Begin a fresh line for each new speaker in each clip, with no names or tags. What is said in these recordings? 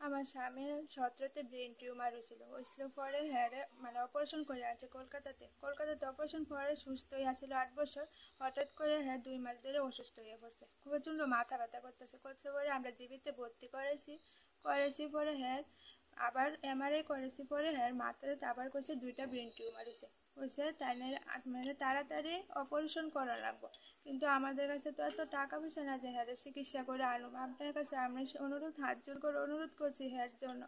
আমার স্বামীর 17তে brain tumour হয়েছিল পরে হ্যাঁ মানে অপারেশন করে আছে কলকাতাতে অপারেশন পরে সুস্থ হয়ে আছিল 8 বছর। হঠাৎ করে হ্যাঁ 2 মাস ধরে অসুস্থ হয়ে পড়ছে, প্রচণ্ড মাথা ব্যথা করছে পরে আমরা জিবিতে ভর্তি করেছি পরে হ্যাঁ আবার এমআরআই করেছি পরে হ্যাঁ মাথাতে আবার করছে 2টা ব্রেন টিউমার হয়েছে তাই মানে তাড়াতাড়ি অপারেশন করা লাগবে। কিন্তু আমাদের কাছে তো এত টাকা পয়সা না যে হ্যাঁ চিকিৎসা করে আনুম। আপনার কাছে আমি হাত জোর করে অনুরোধ করছি হ্যাঁ জন্য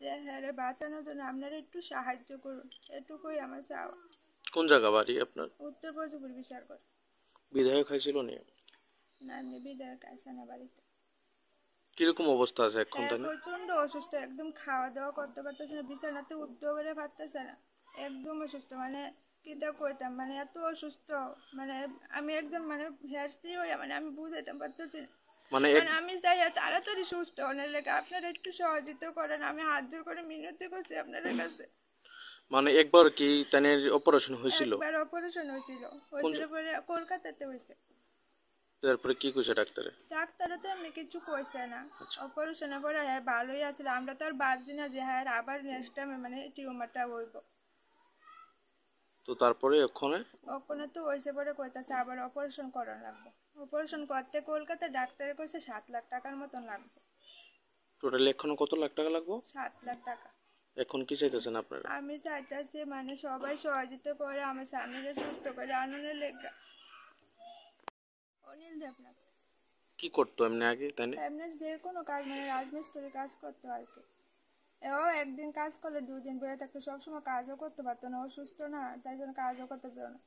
যে হ্যাঁ বাঁচানোর জন্য আপনারা একটু সাহায্য করুন, এটুকুই আমার চাওয়া।
কোন জায়গা বাড়ি আপনার?
উত্তর প্রযুপুর বিচার করে।
বিধায়ক হয়েছিল নি?
না এমনি বিধায়ক আছে না বাড়িতে।
কিরকম অবস্থা আছে এখন?
হ্যাঁ প্রচন্ড অসুস্থ, একদম খাওয়া দাওয়া করতে পারতেছে না, বিছানাতে উঠতেও করে পারতেছে না, একদম অসুস্থ। মানে কিটা কইতাম, মানে এত অসুস্থ, মানে আমি একদম মানে হেয়ার স্ত্রী হইয়া মানে আমি বুঝাইতাম পারতেছি না।
মানে
আমি চাই তাড়াতাড়ি সুস্থ হওয়ার লেগে আপনারা একটু সহযোগিতা করেন, আমি হাত জোর করে মিনতি করছি আপনাদের কাছে।
মানে একবার কি তানের অপারেশন হয়েছিল?
একবার অপারেশন হয়েছিল পরে কলকাতাতে হয়েছে।
তারপরে কি কইছে ডাক্তারে?
ডাক্তারে তো এমনি কিছু কইছে না, অপারেশনের পরে হ্যাঁ ভালোই আছে। আমরা তো আর ভাবছি না যে হ্যাঁ আবার নেক্সট টাইম মানে টিউমারটা হইব।
তো তারপরে ওখানে
তো হয়েছে পরে কইতাছে আবার অপারেশন করা লাগবে। অপারেশন করতে কলকাতা ডাক্তারে কইছে 7 লাখ টাকার মতন লাগবে।
টোটালি এখন কত লাখ টাকা লাগবে?
7 লাখ টাকা।
এখন কি চাইতেছেন আপনারা?
আমি চাইতেছি মানে সবাই সহযোগিতা করে আমার স্বামীকে সুস্থ করে আনন্দের লেগে। অনিল দেবনাথ।
কি করতো এমনি আগে তাই?
এমনি যে কোনো কাজ মানে রাজমিস্ত্রি কাজ করতো আর কি। ও একদিন কাজ করলে 2 দিন বেড়ে থাকতো, সবসময় কাজও করতে পারতো না, অসুস্থ না তাই জন্য কাজও করতে পারতো না।